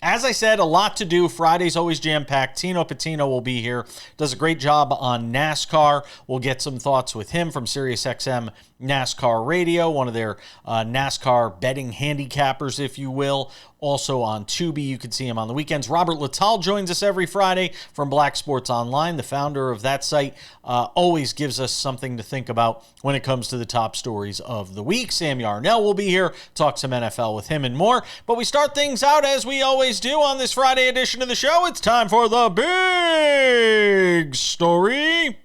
As I said, a lot to do. Friday's always jam-packed. Tino Patino will be here. Does a great job on NASCAR. We'll get some thoughts with him from SiriusXM NASCAR Radio, one of their NASCAR betting handicappers, if you will. Also on Tubi, you can see him on the weekends. Robert Littal joins us every Friday from Black Sports Online. The founder of that site always gives us something to think about when it comes to the top stories of the week. Sam Yarnell will be here, talk some NFL with him and more. But we start things out as we always do on this Friday edition of the show. It's time for the big story.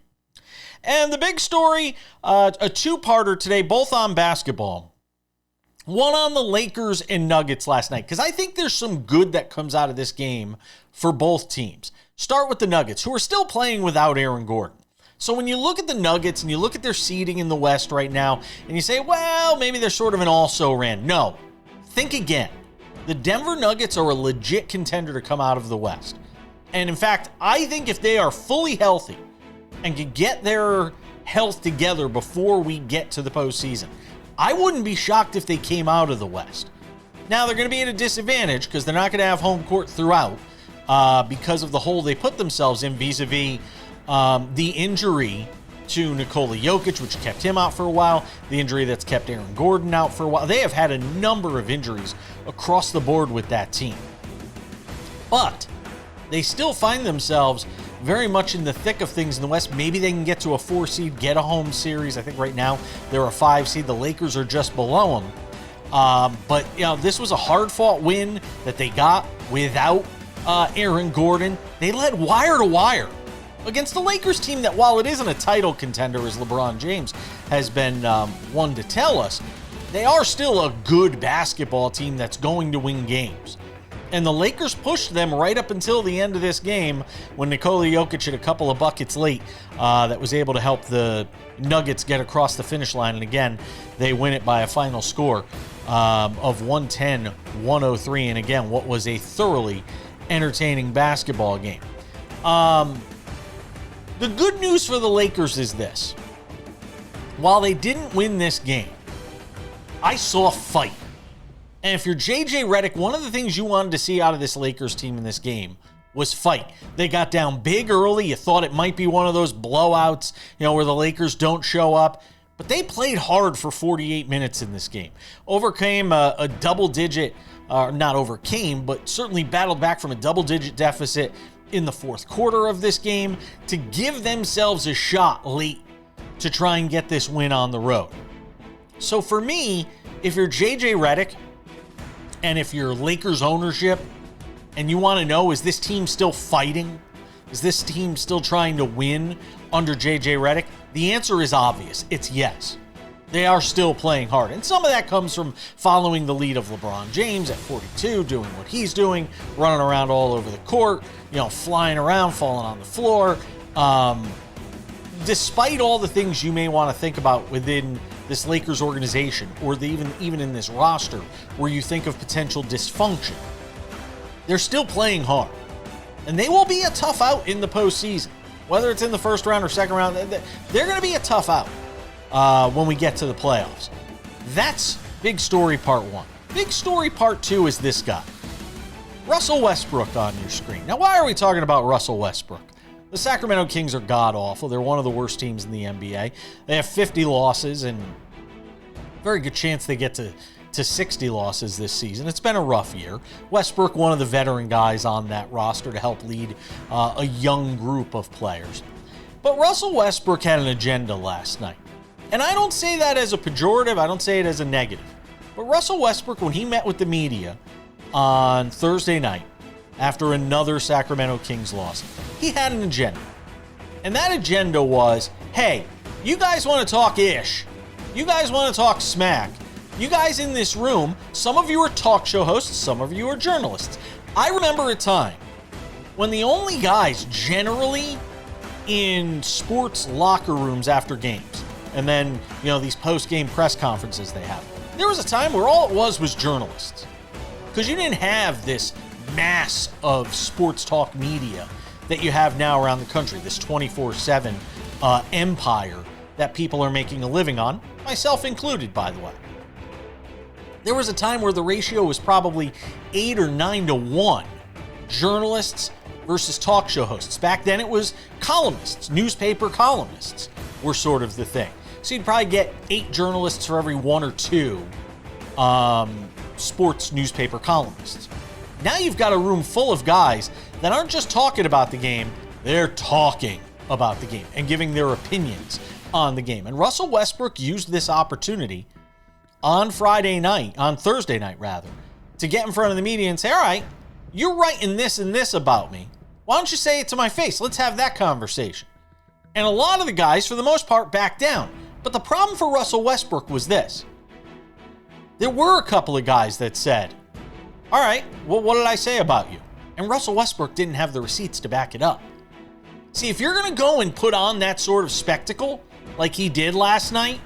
And the big story, a two-parter today, both on basketball. One on the Lakers and Nuggets last night, because I think there's some good that comes out of this game for both teams. Start with the Nuggets, who are still playing without Aaron Gordon. So when you look at the Nuggets and you look at their seeding in the West right now, and you say, well, maybe they're sort of an also-ran. No, think again. The Denver Nuggets are a legit contender to come out of the West. And in fact, I think if they are fully healthy and can get their health together before we get to the postseason, I wouldn't be shocked if they came out of the West. Now, they're going to be at a disadvantage because they're not going to have home court throughout because of the hole they put themselves in vis-a-vis the injury to Nikola Jokic, which kept him out for a while, the injury that's kept Aaron Gordon out for a while. They have had a number of injuries across the board with that team. But they still find themselves very much in the thick of things in the West. Maybe they can get to a 4 seed, get a home series. I think right now they're a 5 seed. The Lakers are just below them. But, this was a hard-fought win that they got without Aaron Gordon. They led wire to wire against the Lakers team that, while it isn't a title contender, as LeBron James has been one to tell us, they are still a good basketball team that's going to win games. And the Lakers pushed them right up until the end of this game when Nikola Jokic hit a couple of buckets late that was able to help the Nuggets get across the finish line. And again, they win it by a final score of 110-103. And again, what was a thoroughly entertaining basketball game. The good news for the Lakers is this. While they didn't win this game, I saw fight. And if you're J.J. Reddick, one of the things you wanted to see out of this Lakers team in this game was fight. They got down big early. You thought it might be one of those blowouts, where the Lakers don't show up. But they played hard for 48 minutes in this game. Overcame a double-digit, not overcame, but certainly battled back from a double-digit deficit in the fourth quarter of this game to give themselves a shot late to try and get this win on the road. So for me, if you're J.J. Reddick, and if you're Lakers ownership and you want to know, is this team still fighting? Is this team still trying to win under J.J. Reddick? The answer is obvious. It's yes. They are still playing hard. And some of that comes from following the lead of LeBron James at 42, doing what he's doing, running around all over the court, flying around, falling on the floor. Despite all the things you may want to think about within this Lakers organization, or even in this roster, where you think of potential dysfunction, they're still playing hard. And they will be a tough out in the postseason. Whether it's in the first round or second round, they're going to be a tough out when we get to the playoffs. That's big story part one. Big story part two is this guy. Russell Westbrook on your screen. Now, why are we talking about Russell Westbrook? The Sacramento Kings are god-awful. They're one of the worst teams in the NBA. They have 50 losses, and very good chance they get to 60 losses this season. It's been a rough year. Westbrook, one of the veteran guys on that roster to help lead a young group of players. But Russell Westbrook had an agenda last night. And I don't say that as a pejorative. I don't say it as a negative. But Russell Westbrook, when he met with the media on Thursday night, after another Sacramento Kings loss, he had an agenda. And that agenda was, hey, you guys want to talk ish. You guys want to talk smack. You guys in this room, some of you are talk show hosts, some of you are journalists. I remember a time when the only guys generally in sports locker rooms after games, and then, these post-game press conferences they have, there was a time where all it was journalists. Because you didn't have this mass of sports talk media that you have now around the country, this 24/7 empire that people are making a living on, myself included, by the way. There was a time where the ratio was probably 8 or 9 to 1. Journalists versus talk show hosts. Back then it was columnists, newspaper columnists were sort of the thing. So you'd probably get 8 journalists for every 1 or 2 sports newspaper columnists. Now you've got a room full of guys that aren't just talking about the game, they're talking about the game and giving their opinions on the game. And Russell Westbrook used this opportunity on Thursday night, to get in front of the media and say, all right, you're writing this and this about me. Why don't you say it to my face? Let's have that conversation. And a lot of the guys, for the most part, backed down. But the problem for Russell Westbrook was this. There were a couple of guys that said, all right, well, what did I say about you? And Russell Westbrook didn't have the receipts to back it up. See, if you're going to go and put on that sort of spectacle like he did last night,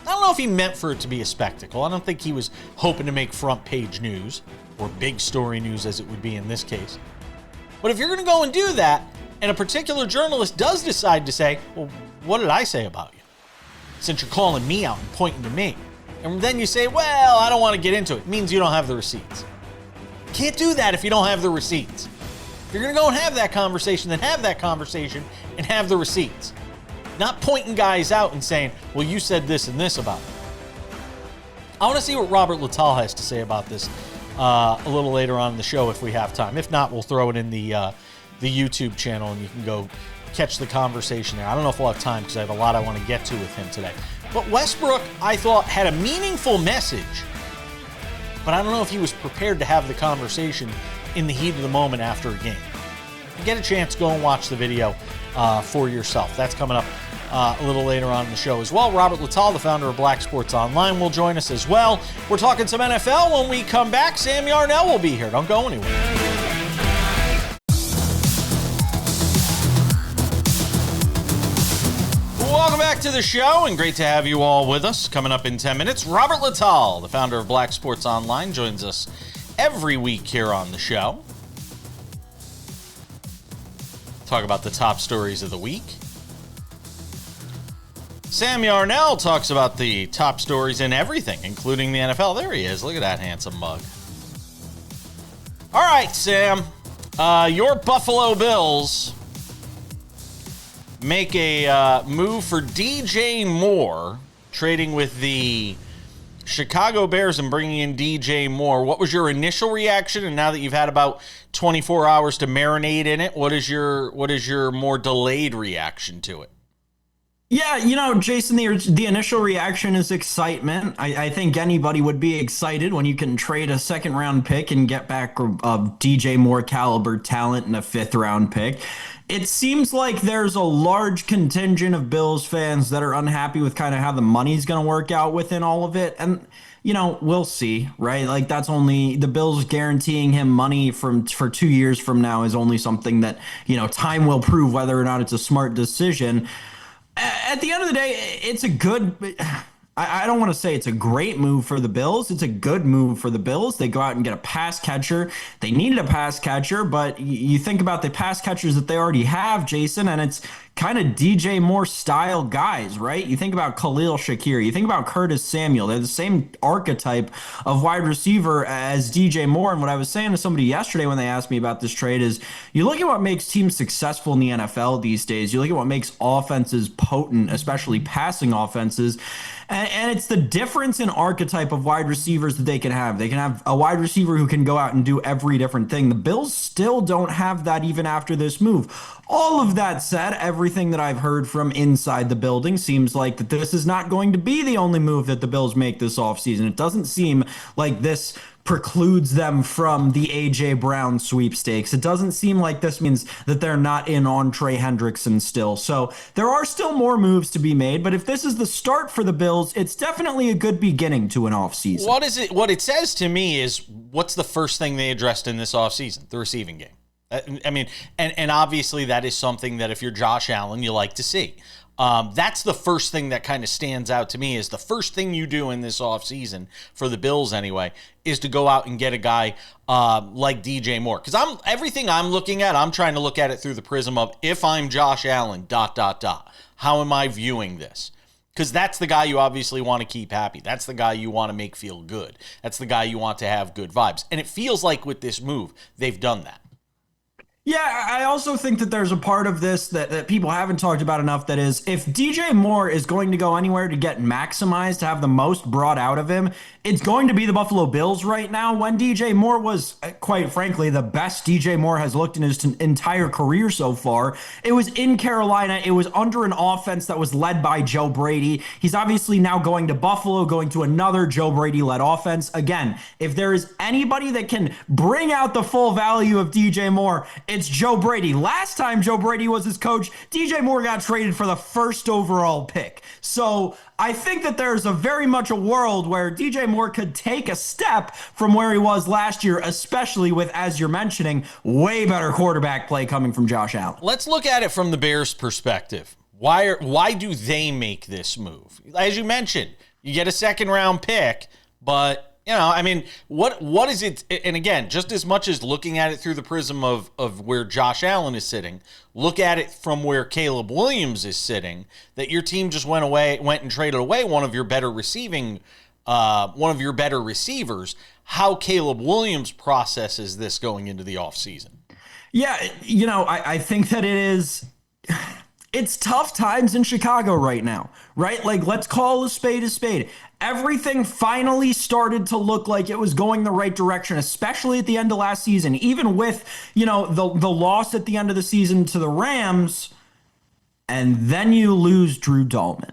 I don't know if he meant for it to be a spectacle. I don't think he was hoping to make front page news or big story news as it would be in this case. But if you're going to go and do that, and a particular journalist does decide to say, well, what did I say about you? Since you're calling me out and pointing to me. And then you say, well, I don't want to get into it. It means you don't have the receipts. You can't do that if you don't have the receipts. If you're going to go and have that conversation, then have that conversation and have the receipts. Not pointing guys out and saying, well, you said this and this about me. I want to see what Robert Littal has to say about this a little later on in the show if we have time. If not, we'll throw it in the YouTube channel and you can go catch the conversation there. I don't know if we'll have time because I have a lot I want to get to with him today. But Westbrook, I thought, had a meaningful message, but I don't know if he was prepared to have the conversation in the heat of the moment after a game. If you get a chance, go and watch the video for yourself. That's coming up a little later on in the show as well. Robert Littal, the founder of Black Sports Online, will join us as well. We're talking some NFL. When we come back, Sam Yarnell will be here. Don't go anywhere. Welcome back to the show, and great to have you all with us. Coming up in 10 minutes, Robert Littal, the founder of Black Sports Online, joins us every week here on the show. Talk about the top stories of the week. Sam Yarnell talks about the top stories in everything, including the NFL. There he is. Look at that handsome mug. All right, Sam. Your Buffalo Bills make a move for DJ Moore, trading with the Chicago Bears and bringing in DJ Moore. What was your initial reaction? And now that you've had about 24 hours to marinate in it, what is your more delayed reaction to it? Yeah, Jason, the initial reaction is excitement. I think anybody would be excited when you can trade a second-round pick and get back a DJ Moore caliber talent and a fifth-round pick. It seems like there's a large contingent of Bills fans that are unhappy with kind of how the money's going to work out within all of it. And, we'll see, right? Like, that's only the Bills guaranteeing him money for 2 years from now is only something that, time will prove whether or not it's a smart decision. At the end of the day, it's a good... I don't want to say it's a great move for the Bills. It's a good move for the Bills. They go out and get a pass catcher. They needed a pass catcher, but you think about the pass catchers that they already have, Jason, and it's kind of DJ Moore style guys, right? You think about Khalil Shakir. You think about Curtis Samuel. They're the same archetype of wide receiver as DJ Moore. And what I was saying to somebody yesterday when they asked me about this trade is you look at what makes teams successful in the NFL these days. You look at what makes offenses potent, especially passing offenses. And it's the difference in archetype of wide receivers that they can have. They can have a wide receiver who can go out and do every different thing. The Bills still don't have that even after this move. All of that said, everything that I've heard from inside the building seems like that this is not going to be the only move that the Bills make this offseason. It doesn't seem like this precludes them from the A.J. Brown sweepstakes. It doesn't seem like this means that they're not in on Trey Hendrickson still. So there are still more moves to be made, but if this is the start for the Bills, it's definitely a good beginning to an offseason. What it says to me is, what's the first thing they addressed in this offseason? The receiving game. I mean, and obviously that is something that if you're Josh Allen, you like to see. That's the first thing that kind of stands out to me is the first thing you do in this offseason, for the Bills anyway, is to go out and get a guy like DJ Moore. Because everything I'm looking at, I'm trying to look at it through the prism of if I'm Josh Allen, ... How am I viewing this? Because that's the guy you obviously want to keep happy. That's the guy you want to make feel good. That's the guy you want to have good vibes. And it feels like with this move, they've done that. Yeah, I also think that there's a part of this that people haven't talked about enough. That is, if DJ Moore is going to go anywhere to get maximized, to have the most brought out of him, it's going to be the Buffalo Bills right now. When DJ Moore was, quite frankly, the best DJ Moore has looked in his entire career so far, it was in Carolina. It was under an offense that was led by Joe Brady. He's obviously now going to Buffalo, going to another Joe Brady-led offense. Again, if there is anybody that can bring out the full value of DJ Moore, it's Joe Brady. Last time Joe Brady was his coach, DJ Moore got traded for the first overall pick. So I think that there's a very much a world where DJ Moore could take a step from where he was last year, especially with, as you're mentioning, way better quarterback play coming from Josh Allen. Let's look at it from the Bears' perspective. Why do they make this move? As you mentioned, you get a second-round pick, but I mean, what is it? And again, just as much as looking at it through the prism of where Josh Allen is sitting, look at it from where Caleb Williams is sitting, that your team just went and traded away one of your better receivers. How Caleb Williams processes this going into the offseason. Yeah, I think that it's tough times in Chicago right now, right? Like, let's call a spade a spade. Everything finally started to look like it was going the right direction, especially at the end of last season. Even with, the loss at the end of the season to the Rams, and then you lose Drew Dalman.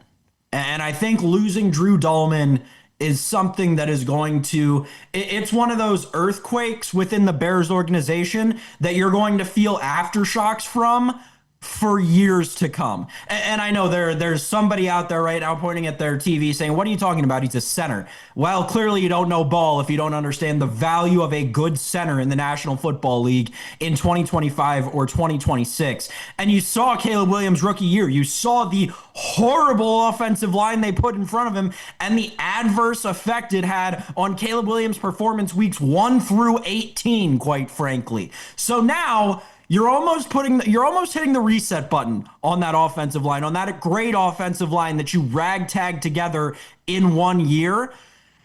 And I think losing Drew Dalman is something that is going to, it's one of those earthquakes within the Bears organization that you're going to feel aftershocks from for years to come. And I know there's somebody out there right now pointing at their TV saying, what are you talking about? He's a center. Well, clearly you don't know ball if you don't understand the value of a good center in the National Football League in 2025 or 2026. And you saw Caleb Williams' rookie year. You saw the horrible offensive line they put in front of him and the adverse effect it had on Caleb Williams' performance weeks 1 through 18, quite frankly. So now you're almost hitting the reset button on that offensive line, on that great offensive line that you ragtag together in 1 year.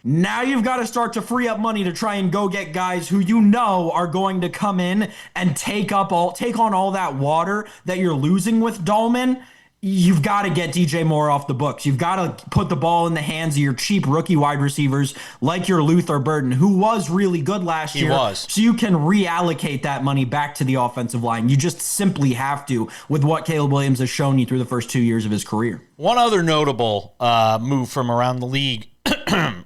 Now you've got to start to free up money to try and go get guys who are going to come in and take on all that water that you're losing with Dalman. You've got to get DJ Moore off the books. You've got to put the ball in the hands of your cheap rookie wide receivers like your Luther Burden, who was really good last year. He was. So you can reallocate that money back to the offensive line. You just simply have to, with what Caleb Williams has shown you through the first 2 years of his career. One other notable move from around the league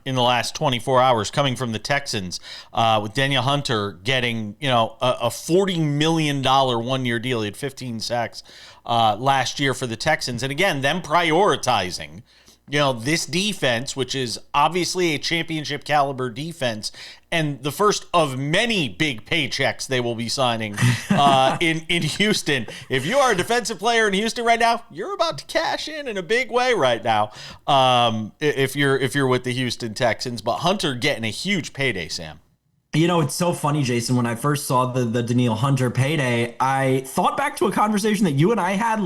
in the last 24 hours coming from the Texans, with Daniel Hunter getting, a $40 million 1 year deal. He had 15 sacks last year for the Texans. And again, them prioritizing, this defense, which is obviously a championship caliber defense, and the first of many big paychecks they will be signing in Houston. If you are a defensive player in Houston right now, you're about to cash in a big way right now. If you're with the Houston Texans, but Hunter getting a huge payday, Sam. It's so funny, Jason. When I first saw the Danielle Hunter payday, I thought back to a conversation that you and I had,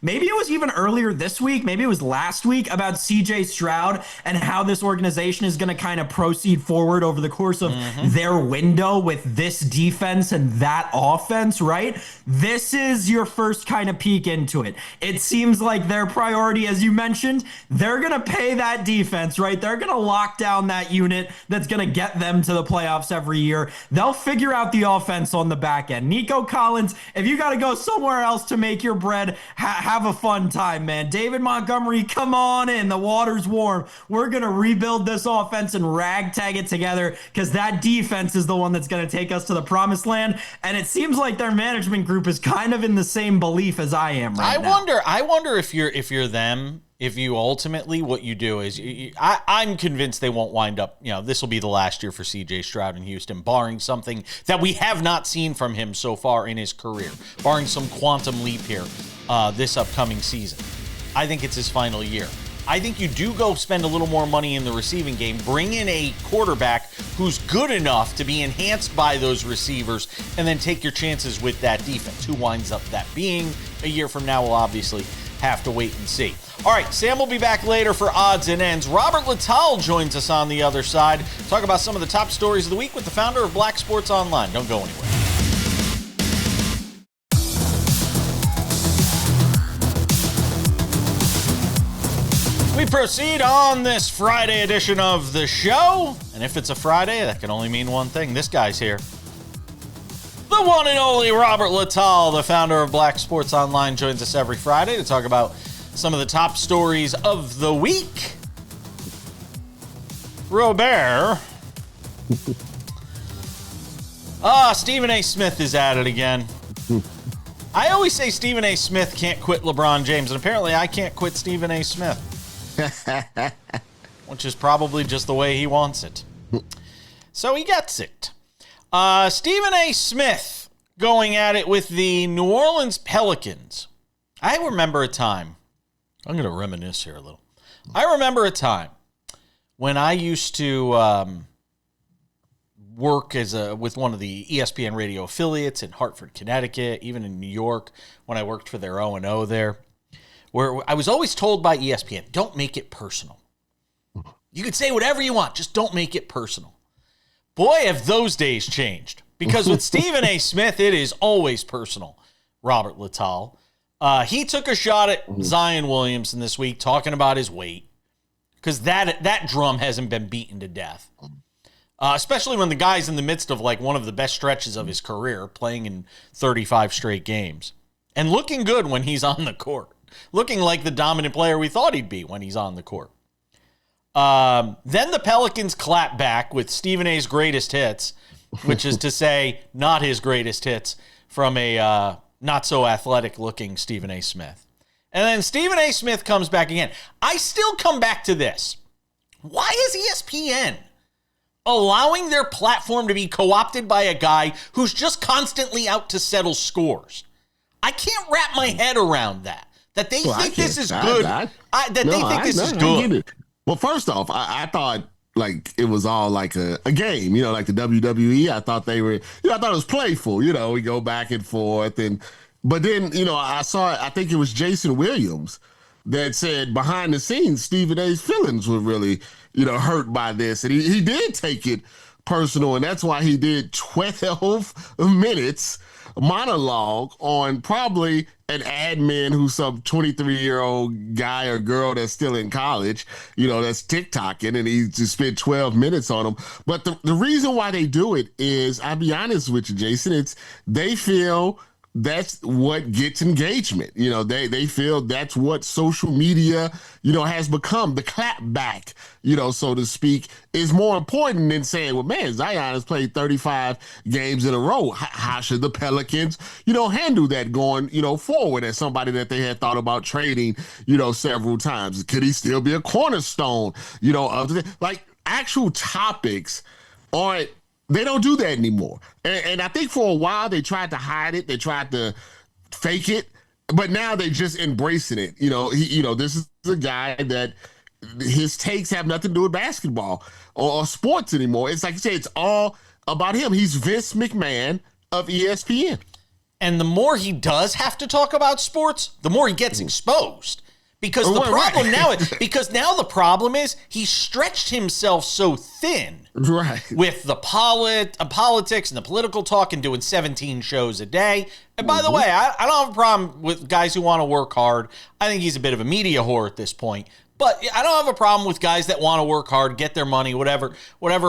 maybe it was even earlier this week, maybe it was last week, about CJ Stroud and how this organization is going to kind of proceed forward over the course of their window with this defense and that offense, right? This is your first kind of peek into it. It seems like their priority, as you mentioned, they're going to pay that defense, right? They're going to lock down that unit that's going to get them to the playoffs every year. They'll figure out the offense on the back end. Nico Collins, if you got to go somewhere else to make your bread, have a fun time, man. David Montgomery, come on in. The water's warm. We're going to rebuild this offense and ragtag it together, because that defense is the one that's going to take us to the promised land. And it seems like their management group is kind of in the same belief as I am right now. I wonder if you're them. If you ultimately, what you do is, I'm convinced they won't wind up, this will be the last year for CJ Stroud in Houston, barring something that we have not seen from him so far in his career, barring some quantum leap here this upcoming season. I think it's his final year. I think you do go spend a little more money in the receiving game, bring in a quarterback who's good enough to be enhanced by those receivers, and then take your chances with that defense. Who winds up that being a year from now will obviously have to wait and see. All right, Sam will be back later for odds and ends. Robert Littal joins us on the other side. Talk about some of the top stories of the week with the founder of Black Sports Online. Don't go anywhere. We proceed on this Friday edition of the show. And if it's a Friday, that can only mean one thing. This guy's here. The one and only Robert Littal, the founder of Black Sports Online, joins us every Friday to talk about some of the top stories of the week. Robert. Stephen A. Smith is at it again. I always say Stephen A. Smith can't quit LeBron James, and apparently I can't quit Stephen A. Smith. Which is probably just the way he wants it. So he gets it. Stephen A. Smith going at it with the New Orleans Pelicans. I remember a time. I'm going to reminisce here a little. I remember a time when I used to work with one of the ESPN radio affiliates in Hartford, Connecticut, even in New York when I worked for their O&O there, where I was always told by ESPN, don't make it personal. You can say whatever you want, just don't make it personal. Boy, have those days changed. Because with Stephen A. Smith, it is always personal, Robert Littal. He took a shot at Zion Williamson this week, talking about his weight, because that drum hasn't been beaten to death. Especially when the guy's in the midst of like one of the best stretches of his career, playing in 35 straight games. And looking good when he's on the court. Looking like the dominant player we thought he'd be when he's on the court. Then the Pelicans clap back with Stephen A.'s greatest hits, which is to say not his greatest hits, from a not-so-athletic-looking Stephen A. Smith. And then Stephen A. Smith comes back again. I still come back to this. Why is ESPN allowing their platform to be co-opted by a guy who's just constantly out to settle scores? I can't wrap my head around that. That they think this is good. This is good. Well, first off, I thought like it was all like a game, like the WWE. I thought I thought it was playful, we go back and forth. But then, I think it was Jason Williams that said behind the scenes, Stephen A's feelings were really, hurt by this. And he did take it personal. And that's why he did 12 minutes monologue on probably an admin who's some 23-year-old guy or girl that's still in college, that's TikToking, and he just spent 12 minutes on them. But the reason why they do it is, I'll be honest with you, Jason, they feel that's what gets engagement. They feel that's what social media, has become. The clapback, so to speak, is more important than saying, well, man, Zion has played 35 games in a row. How should the Pelicans, handle that going, forward, as somebody that they had thought about trading, several times? Could he still be a cornerstone, like actual topics aren't. They don't do that anymore. And I think for a while they tried to hide it. They tried to fake it. But now they're just embracing it. This is a guy that his takes have nothing to do with basketball or sports anymore. It's like you say, it's all about him. He's Vince McMahon of ESPN. And the more he does have to talk about sports, the more he gets exposed. Because the problem now the problem is he stretched himself so thin with the politics and the political talk and doing 17 shows a day. And by the way, I don't have a problem with guys who want to work hard. I think he's a bit of a media whore at this point. But I don't have a problem with guys that want to work hard, get their money, whatever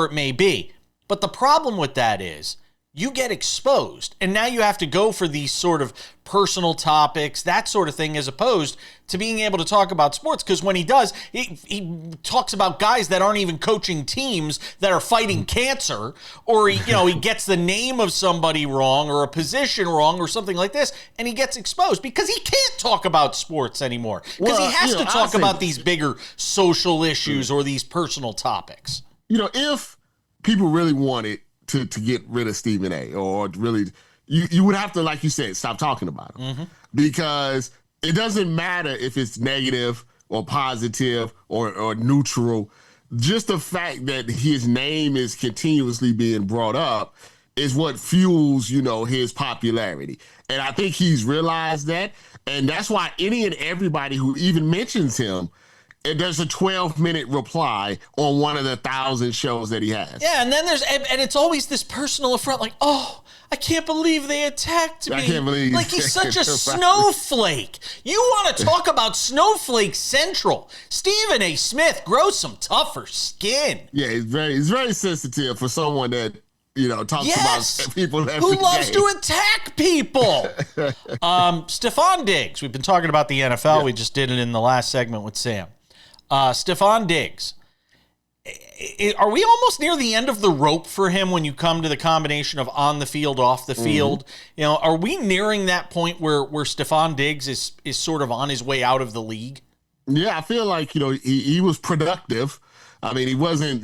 it may be. But the problem with that is you get exposed, and now you have to go for these sort of personal topics, that sort of thing, as opposed to being able to talk about sports. Because when he does, he talks about guys that aren't even coaching teams that are fighting cancer, or he gets the name of somebody wrong or a position wrong or something like this, and he gets exposed because he can't talk about sports anymore because he has to talk about these bigger social issues or these personal topics. If people really wanted to get rid of Stephen A, or really, you would have to, like you said, stop talking about him. Because it doesn't matter if it's negative or positive or neutral. Just the fact that his name is continuously being brought up is what fuels, his popularity. And I think he's realized that. And that's why any and everybody who even mentions him, there's a 12-minute reply on one of the 1,000 shows that he has. Yeah, and then and it's always this personal affront, like, oh, I can't believe they attacked me. I can't believe like he's such a snowflake. You want to talk about Snowflake Central? Stephen A. Smith, grow some tougher skin. Yeah, he's very sensitive for someone that talks about people who loves to attack people. Stephon Diggs. We've been talking about the NFL. Yeah. We just did it in the last segment with Sam. Stephon Diggs. Are we almost near the end of the rope for him when you come to the combination of on the field, off the field? Are we nearing that point where Stephon Diggs is sort of on his way out of the league? Yeah, I feel like, he was productive. I mean, he wasn't,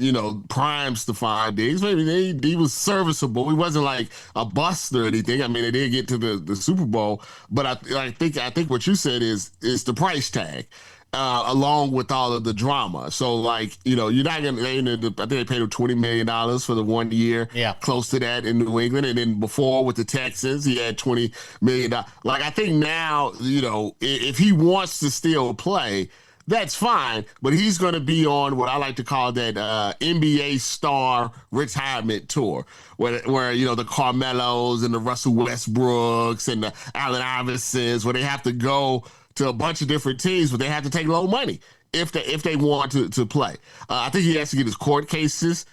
prime Stephon Diggs. Maybe he was serviceable. He wasn't like a bust or anything. I mean, they did get to the Super Bowl, but I think what you said is the price tag. Along with all of the drama. So, you're not going to, I think they paid him $20 million for the 1 year, close to that in New England. And then before with the Texans, he had $20 million. I think now, if he wants to still play, that's fine, but he's going to be on what I like to call that NBA star retirement tour, where the Carmelos and the Russell Westbrooks and the Allen Iversons, where they have to go to a bunch of different teams, but they have to take low money if they want to play. I think he has to get his court cases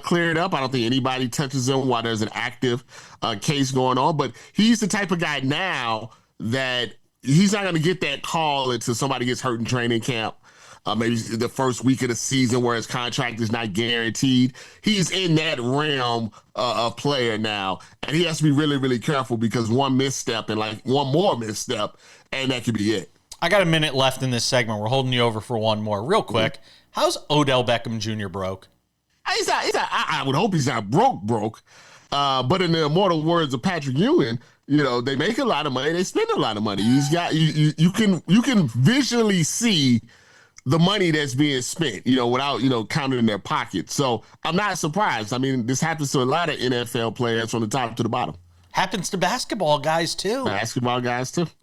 cleared up. I don't think anybody touches him while there's an active case going on, but he's the type of guy now that he's not going to get that call until somebody gets hurt in training camp. Maybe the first week of the season where his contract is not guaranteed. He's in that realm of player now, and he has to be really, really careful because one misstep and one more misstep, and that could be it. I got a minute left in this segment. We're holding you over for one more. Real quick, how's Odell Beckham Jr. broke? I would hope he's not broke. But in the immortal words of Patrick Ewing, they make a lot of money. They spend a lot of money. He's got you can visually see the money that's being spent, without, counting in their pockets. So I'm not surprised. I mean, this happens to a lot of NFL players from the top to the bottom. Happens to basketball guys, too. Yeah.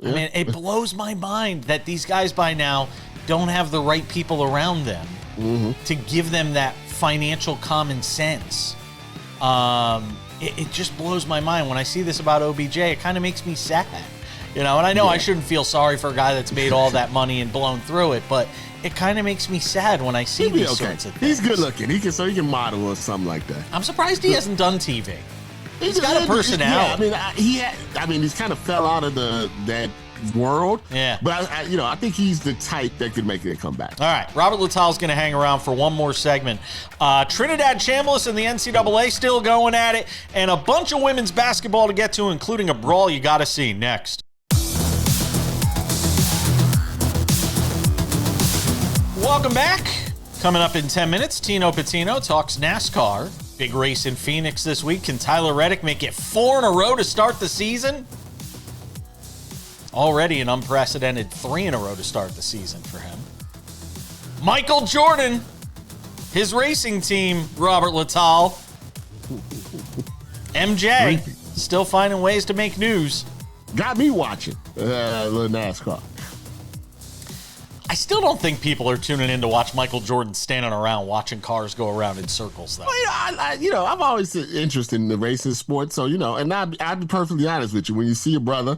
I mean, it blows my mind that these guys by now don't have the right people around them to give them that financial common sense. It just blows my mind. When I see this about OBJ, it kind of makes me sad. And I know I shouldn't feel sorry for a guy that's made all that money and blown through it, but it kind of makes me sad when I see these sorts of things. He's good looking. He can model or something like that. I'm surprised he hasn't done TV. He's got a personality. Yeah, he's kind of fell out of that world. Yeah. But I think he's the type that could make it come back. All right. Robert Little's going to hang around for one more segment. Trinidad Chambliss and the NCAA still going at it, and a bunch of women's basketball to get to, including a brawl you got to see next. Welcome back. Coming up in 10 minutes, Tino Patino talks NASCAR. Big race in Phoenix this week. Can Tyler Reddick make it 4 in a row to start the season? Already an unprecedented 3 in a row to start the season for him. Michael Jordan, his racing team, Robert Little. MJ, still finding ways to make news. Got me watching little NASCAR. I still don't think people are tuning in to watch Michael Jordan standing around watching cars go around in circles, though. Well, I'm always interested in the racing sport, so, and I'd be perfectly honest with you. When you see a brother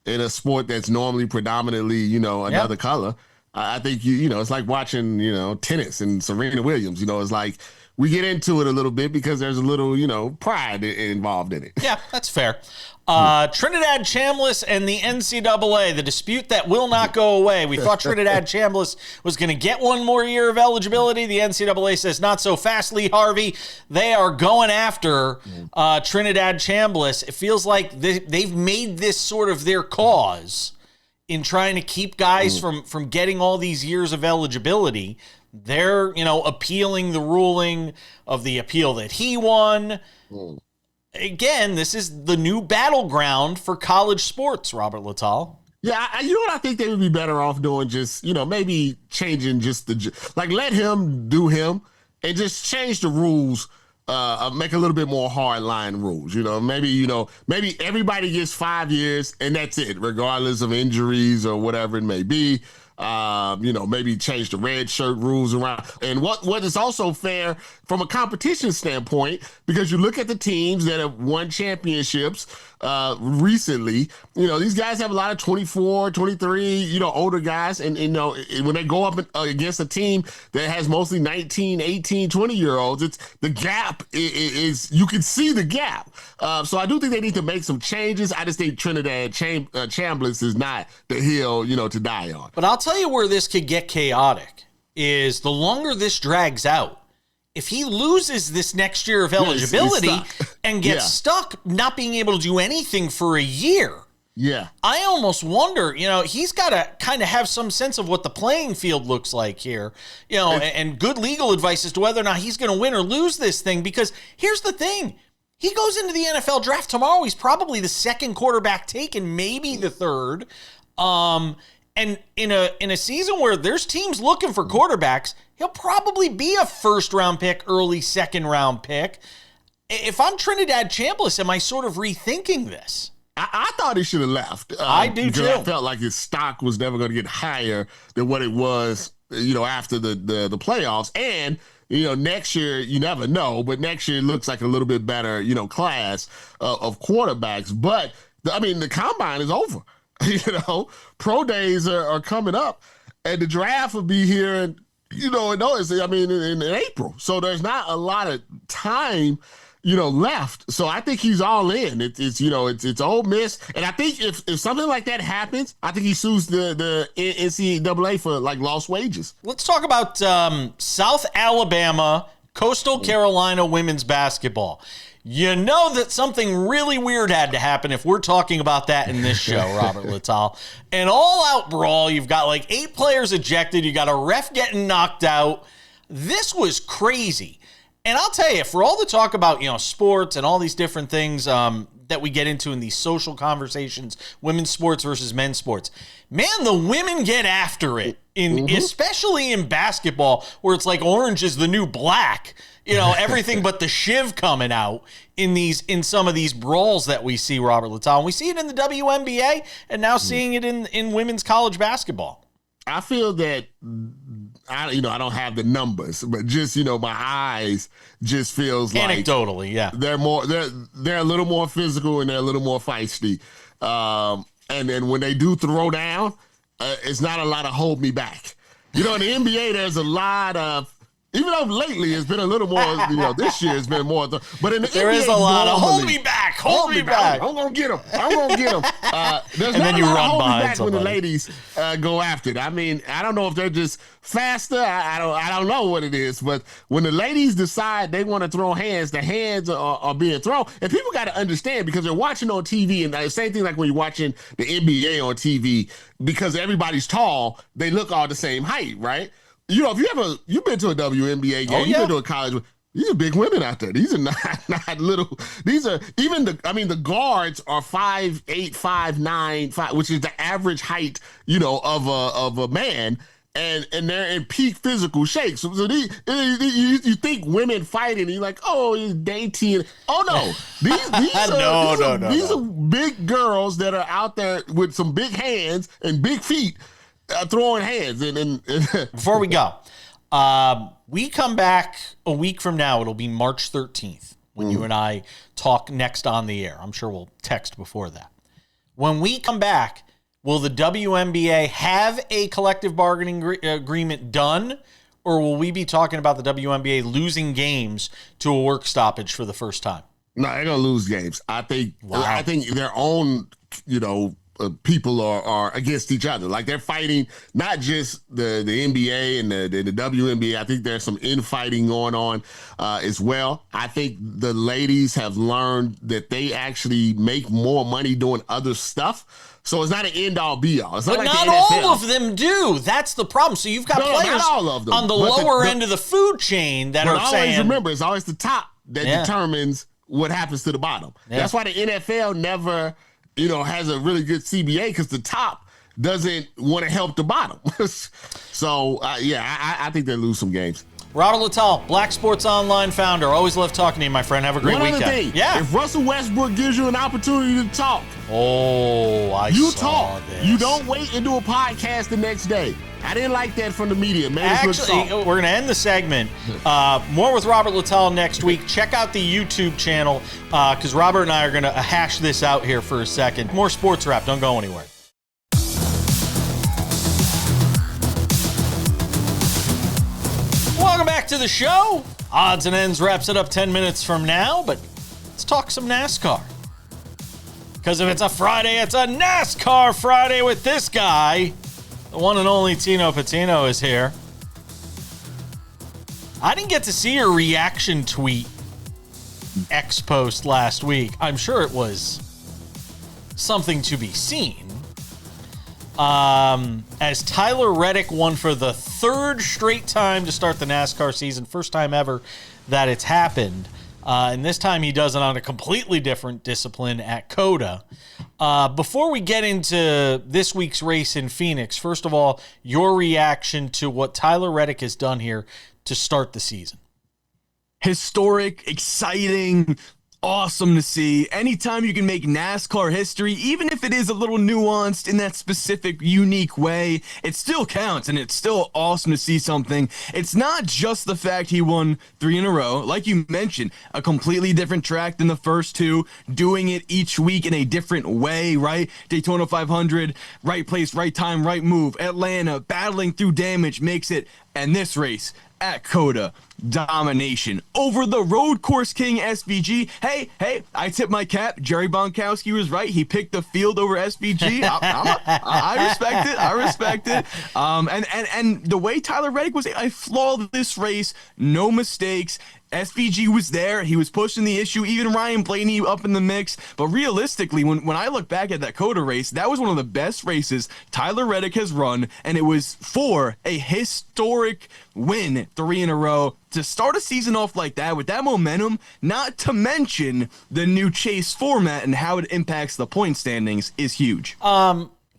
in a sport that's normally predominantly, another color, I think, it's like watching, tennis and Serena Williams. It's like we get into it a little bit because there's a little, pride involved in it. Yeah, that's fair. Trinidad Chambliss and the NCAA, the dispute that will not go away. We thought Trinidad Chambliss was going to get one more year of eligibility. The NCAA says not so fast, Lee Harvey. They are going after Trinidad Chambliss. It feels like they've made this sort of their cause in trying to keep guys from getting all these years of eligibility. They're, appealing the ruling of the appeal that he won. Again, this is the new battleground for college sports, Robert Little. Yeah, what I think they would be better off doing? Just, maybe changing just let him do him and just change the rules make a little bit more hard line rules. Maybe everybody gets 5 years and that's it, regardless of injuries or whatever it may be. Maybe change the red shirt rules around. And what is also fair from a competition standpoint, because you look at the teams that have won championships recently, these guys have a lot of 24, 23, older guys. And, when they go up against a team that has mostly 19, 18, 20-year-olds, it's the gap is you can see the gap. So I do think they need to make some changes. I just think Trinidad Chambliss is not the hill, to die on. But I'll tell you where this could get chaotic is the longer this drags out. If he loses this next year of eligibility and gets stuck not being able to do anything for a year, I almost wonder, he's got to kind of have some sense of what the playing field looks like here, and good legal advice as to whether or not he's going to win or lose this thing. Because here's the thing. He goes into the NFL draft tomorrow. He's probably the second quarterback taken, maybe the third. And in a season where there's teams looking for quarterbacks, he'll probably be a first-round pick, early second-round pick. If I'm Trinidad Chambliss, am I sort of rethinking this? I thought he should have left. I do too. I felt like his stock was never going to get higher than what it was, after the playoffs. And next year, you never know, but next year it looks like a little bit better, class of quarterbacks. But the combine is over. Pro days are coming up, and the draft will be here, in April. So there's not a lot of time, left. So I think he's all in. It's Ole Miss, and I think if something like that happens, I think he sues the NCAA for like lost wages. Let's talk about South Alabama, Coastal Carolina women's basketball. You know that something really weird had to happen if we're talking about that in this show, Robert Littal. An all-out brawl. You've got like 8 players ejected. You got a ref getting knocked out. This was crazy. And I'll tell you, for all the talk about, sports and all these different things that we get into in these social conversations, women's sports versus men's sports, man, the women get after it, especially in basketball, where it's like orange is the new black. Everything but the shiv coming out in some of these brawls that we see, Robert Littal. And we see it in the WNBA and now seeing it in women's college basketball. I feel that I don't have the numbers, but just my eyes just feels like anecdotally, they're a little more physical and they're a little more feisty. And then when they do throw down, it's not a lot of hold me back. In the NBA, there's a lot of. Even though lately it's been a little more, this year it's been more. But in the there NBA, is a lot of hold me back, hold me back. I'm gonna get him. There's and then you run behind when the ladies go after it. I don't know if they're just faster. I don't know what it is. But when the ladies decide they want to throw hands, the hands are being thrown. And people got to understand because they're watching on TV. And the same thing like when you're watching the NBA on TV, because everybody's tall, they look all the same height, right? If you've been to a WNBA game, you've been to a college. These are big women out there. These are not little. These are the guards are 5'8", 5'9", 5, which is the average height, of a man, and they're in peak physical shape. So you think women fighting, and you're like, oh, he's dainty. Oh no, these are big girls that are out there with some big hands and big feet. Throwing hands. And Before we go, we come back a week from now. It'll be March 13th when you and I talk next on the air. I'm sure we'll text before that. When we come back, will the WNBA have a collective bargaining agreement done, or will we be talking about the WNBA losing games to a work stoppage for the first time? No, they're going to lose games. I think their own, people are against each other. Like they're fighting not just the NBA and the WNBA. I think there's some infighting going on as well. I think the ladies have learned that they actually make more money doing other stuff. So it's not an end-all, be-all. It's but like not all of them do. That's the problem. So you've got players not all of them, on the lower end of the food chain that are saying... always remember, it's always the top that determines what happens to the bottom. Yeah. That's why the NFL never... has a really good CBA because the top doesn't want to help the bottom. So, I think they lose some games. Robert Littal, Black Sports Online founder. Always love talking to you, my friend. Have a great weekend. One other thing. Yeah. If Russell Westbrook gives you an opportunity to talk, you saw talk. This. You don't wait and do a podcast the next day. I didn't like that from the media. Actually, we're going to end the segment. More with Robert Littal next week. Check out the YouTube channel because Robert and I are going to hash this out here for a second. More sports wrap. Don't go anywhere. Welcome back to the show. Odds and Ends wraps it up 10 minutes from now, but let's talk some NASCAR. Because if it's a Friday, it's a NASCAR Friday with this guy. The one and only Tino Patino is here. I didn't get to see your reaction tweet X post last week. I'm sure it was something to be seen. As Tyler Reddick won for the third straight time to start the NASCAR season. First time ever that it's happened. And this time he does it on a completely different discipline at COTA. Before we get into this week's race in Phoenix, first of all, your reaction to what Tyler Reddick has done here to start the season. Historic, exciting, awesome to see. Anytime you can make NASCAR history, even if it is a little nuanced in that specific, unique way, it still counts, and it's still awesome to see something. It's not just the fact he won 3 in a row. Like you mentioned, a completely different track than the first two, doing it each week in a different way, right? Daytona 500, right place, right time, right move. Atlanta, battling through damage makes it, and this race at COTA, domination over the road course king SVG. Hey, I tip my cap. Jerry Bonkowski was right. He picked the field over SVG. I respect it. And the way Tyler Reddick was, I flawed this race, no mistakes. SVG was there. He was pushing the issue. Even Ryan Blaney up in the mix. But realistically, when I look back at that COTA race, that was one of the best races Tyler Reddick has run, and it was for a historic win 3 in a row. To start a season off like that with that momentum, not to mention the new chase format and how it impacts the point standings, is huge.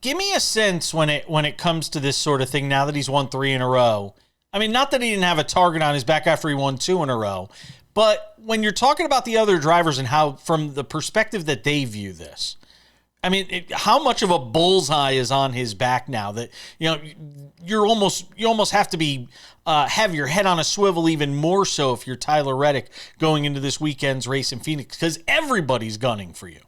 Give me a sense when it comes to this sort of thing now that he's won 3 in a row. I mean, not that he didn't have a target on his back after he won 2 in a row, but when you're talking about the other drivers and how, from the perspective that they view this, I mean, how much of a bullseye is on his back now that, you almost have to be have your head on a swivel even more so if you're Tyler Reddick going into this weekend's race in Phoenix, because everybody's gunning for you.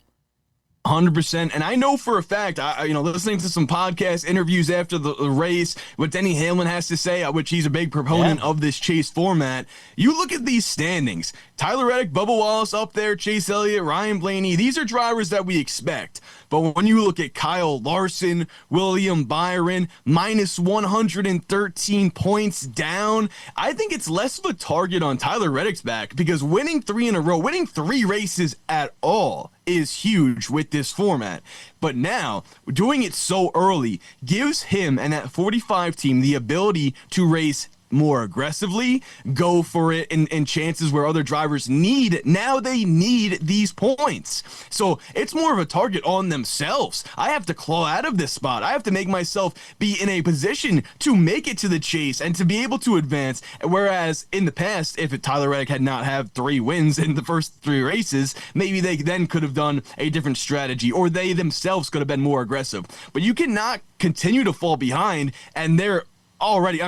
100%. And I know for a fact, listening to some podcast interviews after the race, what Denny Hamlin has to say, which he's a big proponent of this chase format. You look at these standings, Tyler Reddick, Bubba Wallace up there, Chase Elliott, Ryan Blaney. These are drivers that we expect. But when you look at Kyle Larson, William Byron, minus 113 points down, I think it's less of a target on Tyler Reddick's back, because winning 3 in a row, winning 3 races at all is huge with this format. But now, doing it so early gives him and that 45 team the ability to race more aggressively, go for it in chances where other drivers need these points. So it's more of a target on themselves. I have to claw out of this spot. I have to make myself be in a position to make it to the chase and to be able to advance. Whereas in the past, if Tyler Reddick had not had 3 wins in the first 3 races, maybe they then could have done a different strategy, or they themselves could have been more aggressive. But you cannot continue to fall behind, and they're already,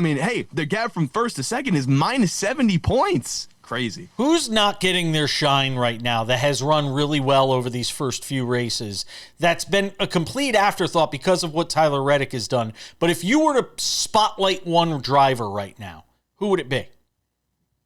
the gap from first to second is minus 70 points. Crazy. Who's not getting their shine right now that has run really well over these first few races? That's been a complete afterthought because of what Tyler Reddick has done. But if you were to spotlight one driver right now, who would it be?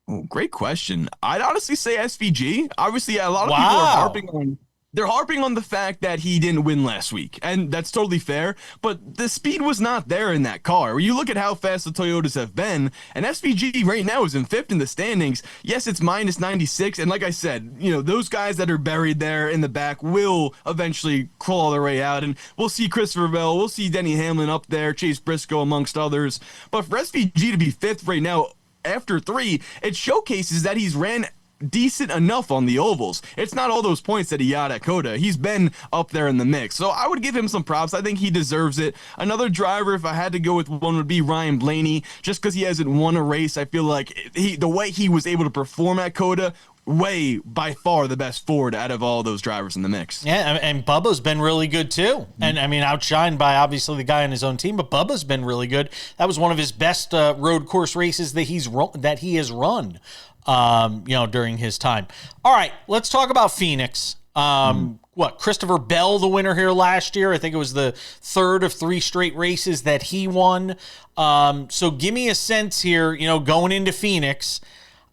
Oh, great question. I'd honestly say SVG. Obviously, a lot of people are harping on the fact that he didn't win last week, and that's totally fair, but the speed was not there in that car. When you look at how fast the Toyotas have been, and SVG right now is in 5th in the standings. Yes, it's minus 96, and like I said, those guys that are buried there in the back will eventually crawl their way out, and we'll see Christopher Bell, we'll see Denny Hamlin up there, Chase Briscoe amongst others. But for SVG to be 5th right now after 3, it showcases that he's ran decent enough on the ovals. It's not all those points that he got at COTA. He's been up there in the mix. So I would give him some props. I think he deserves it. Another driver, if I had to go with one, would be Ryan Blaney. Just because he hasn't won a race, I feel like the way he was able to perform at COTA, by far the best Ford out of all those drivers in the mix. Yeah, and Bubba's been really good too. And I mean, outshined by obviously the guy on his own team, but Bubba's been really good. That was one of his best road course races that he has run, during his time. All right, let's talk about Phoenix. Christopher Bell, the winner here last year. I think it was the third of 3 straight races that he won. So give me a sense here, going into Phoenix.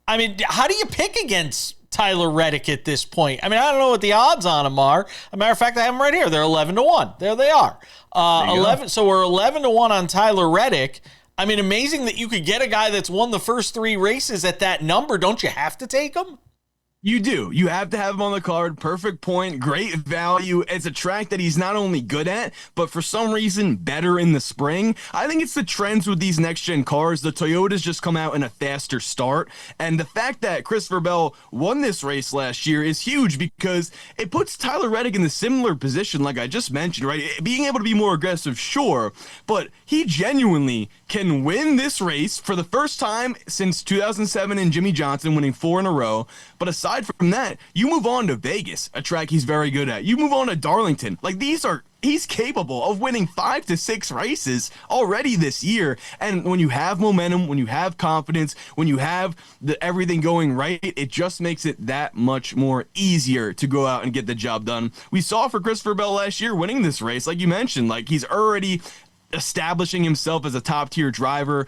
I mean, how do you pick against Tyler Reddick at this point? I mean, I don't know what the odds on him are. As a matter of fact, I have them right here. They're 11-1. There they are. 11. So we're 11-1 on Tyler Reddick. I mean, amazing that you could get a guy that's won the first 3 races at that number. Don't you have to take him? You do. You have to have him on the card. Perfect point. Great value. It's a track that he's not only good at, but for some reason better in the spring. I think it's the trends with these next-gen cars. The Toyotas just come out in a faster start. And the fact that Christopher Bell won this race last year is huge because it puts Tyler Reddick in the similar position like I just mentioned, right? Being able to be more aggressive, sure, but he genuinely can win this race for the first time since 2007 and Jimmy Johnson winning 4 in a row. But aside from that, you move on to Vegas, a track he's very good at. You move on to Darlington. He's capable of winning 5 to 6 races already this year. And when you have momentum, when you have confidence, when you have everything going right, it just makes it that much more easier to go out and get the job done. We saw for Christopher Bell last year winning this race, like you mentioned, he's already establishing himself as a top tier driver,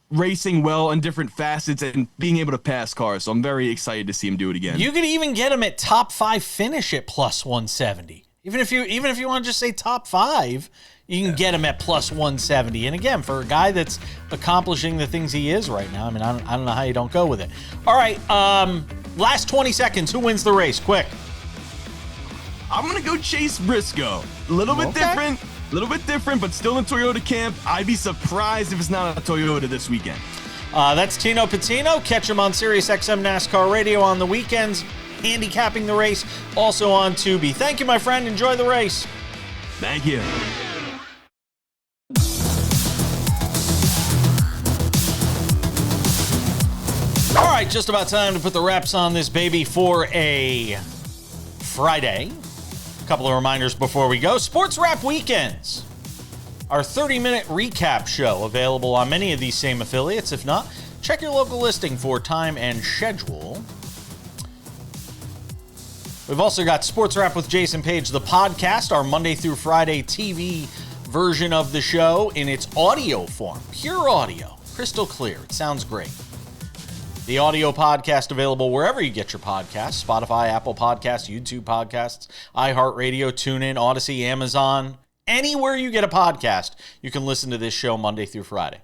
racing well in different facets and being able to pass cars. So I'm very excited to see him do it again. You could even get him at top 5 finish at plus 170. Even if you want to just say top 5, you can get him at plus 170. And again, for a guy that's accomplishing the things he is right now, I mean, I don't know how you don't go with it. All right, last 20 seconds. Who wins the race? Quick. I'm going to go Chase Briscoe. A little bit different, but still in Toyota camp. I'd be surprised if it's not a Toyota this weekend. That's Tino Patino. Catch him on SiriusXM NASCAR Radio on the weekends, handicapping the race, also on Tubi. Thank you, my friend. Enjoy the race. Thank you. All right, just about time to put the wraps on this baby for a Friday. Couple of reminders before we go. Sports Wrap Weekends, our 30-minute recap show, available on many of these same affiliates. If not, check your local listing for time and schedule. We've also got Sports Wrap with Jason Page, the podcast, our Monday through Friday TV version of the show in its audio form. Pure audio, crystal clear. It sounds great. The audio podcast available wherever you get your podcasts: Spotify, Apple Podcasts, YouTube Podcasts, iHeartRadio, TuneIn, Odyssey, Amazon. Anywhere you get a podcast, you can listen to this show Monday through Friday.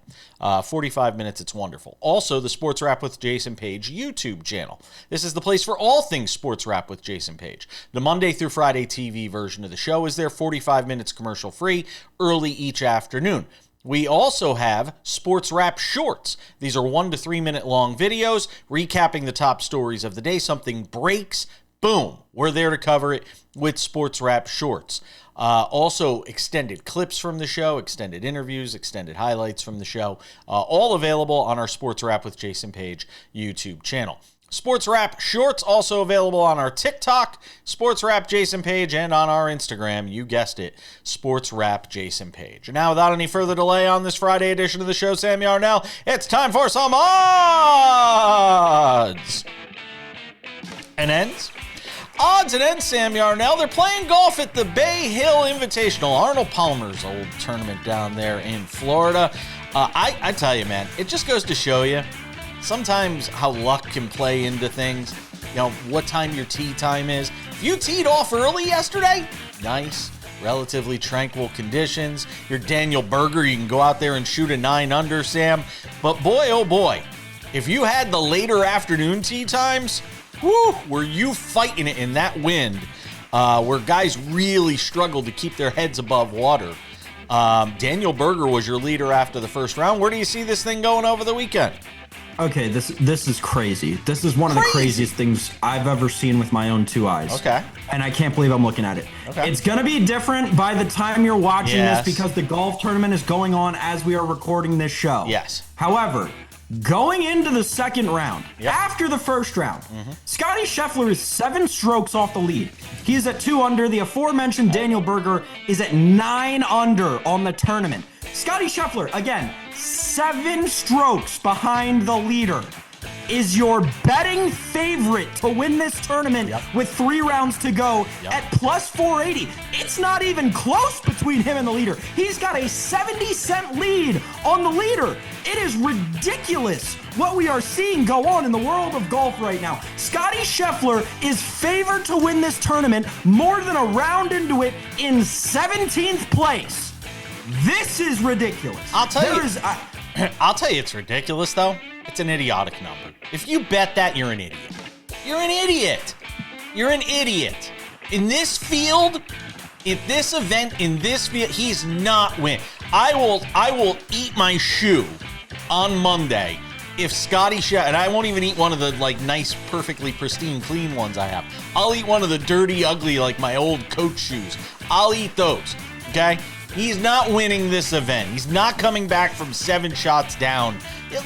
45 minutes, it's wonderful. Also, the Sports Wrap with Jason Page YouTube channel. This is the place for all things Sports Wrap with Jason Page. The Monday through Friday TV version of the show is there, 45 minutes commercial-free, early each afternoon. We also have Sports Wrap Shorts. These are 1 to 3 minute long videos recapping the top stories of the day. Something breaks, boom, we're there to cover it with Sports Wrap Shorts. Also, extended clips from the show, extended interviews, extended highlights from the show, all available on our Sports Wrap with Jason Page YouTube channel. Sports Wrap Shorts also available on our TikTok, Sports Wrap Jason Page, and on our Instagram, you guessed it, Sports Wrap Jason Page. And now, without any further delay on this Friday edition of the show, Sam Yarnell, it's time for some odds and ends. Odds and ends, Sam Yarnell. They're playing golf at the Bay Hill Invitational, Arnold Palmer's old tournament down there in Florida. I tell you, man, it just goes to show you sometimes how luck can play into things. You know, what time your tee time is. If you teed off early yesterday, nice, relatively tranquil conditions. You're Daniel Berger, you can go out there and shoot a 9 under, Sam. But boy, oh boy, if you had the later afternoon tee times, whoo, were you fighting it in that wind, where guys really struggled to keep their heads above water. Daniel Berger was your leader after the first round. Where do you see this thing going over the weekend? Okay, this is crazy. This is one of the craziest things I've ever seen with my own two eyes. Okay. And I can't believe I'm looking at it. Okay. It's going to be different by the time you're watching Yes. this because the golf tournament is going on as we are recording this show. Yes. However, going into the second round, after the first round, Scottie Scheffler is 7 strokes off the lead. He is at 2 under. The aforementioned Daniel Berger is at 9 under on the tournament. Scottie Scheffler, again, 7 strokes behind the leader, is your betting favorite to win this tournament with 3 rounds to go at plus 480. It's not even close between him and the leader. He's got a 70-cent lead on the leader. It is ridiculous what we are seeing go on in the world of golf right now. Scottie Scheffler is favored to win this tournament more than a round into it in 17th place. This is ridiculous. I'll tell you. I'll tell you it's ridiculous, though. It's an idiotic number. If you bet that, you're an idiot. You're an idiot. You're an idiot. In this field, in this event, in this field, he's not winning. I will eat my shoe on Monday if Scottie Scheffler, and I won't even eat one of the like nice, perfectly pristine, clean ones I have. I'll eat one of the dirty, ugly, like my old coach shoes. I'll eat those, okay? He's not winning this event. He's not coming back from 7 shots down.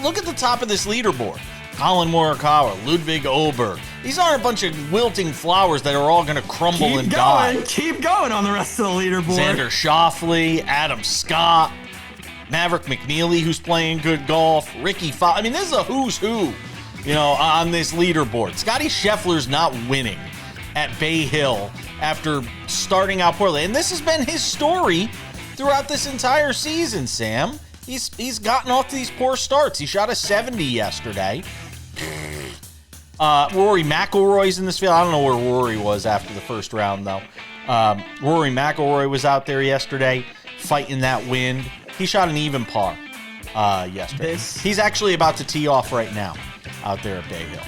Look at the top of this leaderboard. Colin Morikawa, Ludwig Oberg. These aren't a bunch of wilting flowers that are all going to crumble and die. Keep going on the rest of the leaderboard. Xander Schauffele, Adam Scott, Maverick McNeely, who's playing good golf, Ricky Fox. I mean, this is a who's who, on this leaderboard. Scottie Scheffler's not winning at Bay Hill after starting out poorly. And this has been his story throughout this entire season, Sam. He's gotten off to these poor starts. He shot a 70 yesterday. Rory McIlroy's in this field. I don't know where Rory was after the first round, though. Rory McIlroy was out there yesterday fighting that wind. He shot an even par yesterday. He's actually about to tee off right now out there at Bay Hill.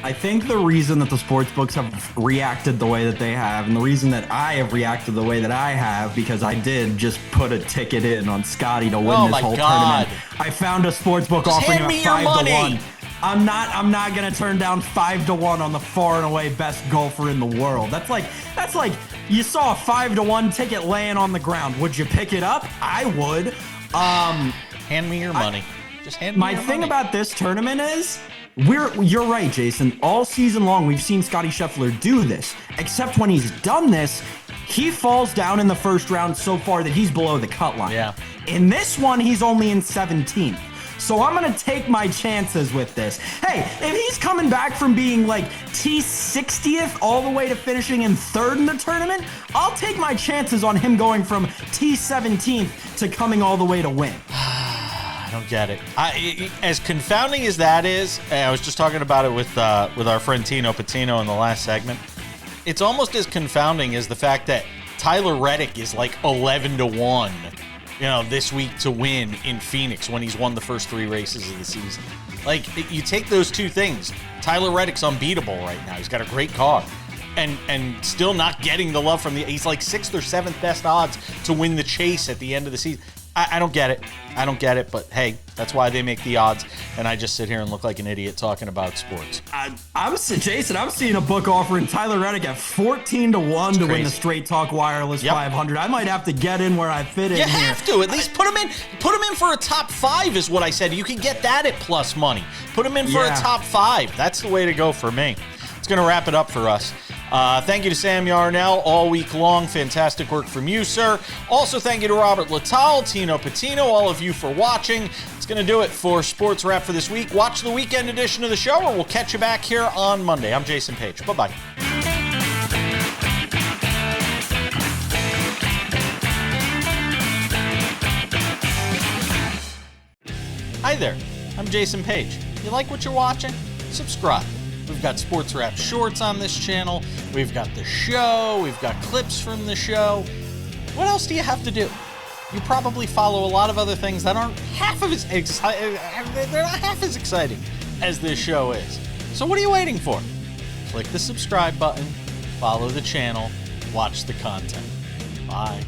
I think the reason that the sports books have reacted the way that they have, and the reason that I have reacted the way that I have, because I did just put a ticket in on Scottie to win this whole tournament. I found a sports book offering him 5-1. I'm not gonna turn down 5-1 on the far and away best golfer in the world. That's like you saw a 5-1 ticket laying on the ground. Would you pick it up? I would. Hand me your money. Just hand me your money. My thing about this tournament is you're right, Jason. All season long, we've seen Scottie Scheffler do this. Except when he's done this, he falls down in the first round so far that he's below the cut line. Yeah. In this one, he's only in 17th. So I'm going to take my chances with this. Hey, if he's coming back from being like T60th all the way to finishing in 3rd in the tournament, I'll take my chances on him going from T17th to coming all the way to win. I don't get it. As confounding as that is, I was just talking about it with our friend Tino Patino in the last segment. It's almost as confounding as the fact that Tyler Reddick is like 11-1, this week to win in Phoenix when he's won the first 3 races of the season. Like, you take those two things. Tyler Reddick's unbeatable right now. He's got a great car. And still not getting the love from he's like 6th or 7th best odds to win the chase at the end of the season. I don't get it. I don't get it, but hey, that's why they make the odds, and I just sit here and look like an idiot talking about sports. I'm seeing a book offering Tyler Reddick at 14-1 to win the Straight Talk Wireless 500. I might have to get in where I fit in. You have to at least put him in. Put him in for a top 5 is what I said. You can get that at plus money. Put him in for a top 5. That's the way to go for me. It's going to wrap it up for us. Thank you to Sam Yarnell all week long. Fantastic work from you, sir. Also, thank you to Robert Littal, Tino Patino, all of you for watching. It's going to do it for Sports Wrap for this week. Watch the weekend edition of the show, or we'll catch you back here on Monday. I'm Jason Page. Bye-bye. Hi there. I'm Jason Page. You like what you're watching? Subscribe. We've got Sports Wrap Shorts on this channel. We've got the show. We've got clips from the show. What else do you have to do? You probably follow a lot of other things that aren't half as they're not half as exciting as this show is. So what are you waiting for? Click the subscribe button, follow the channel, watch the content. Bye.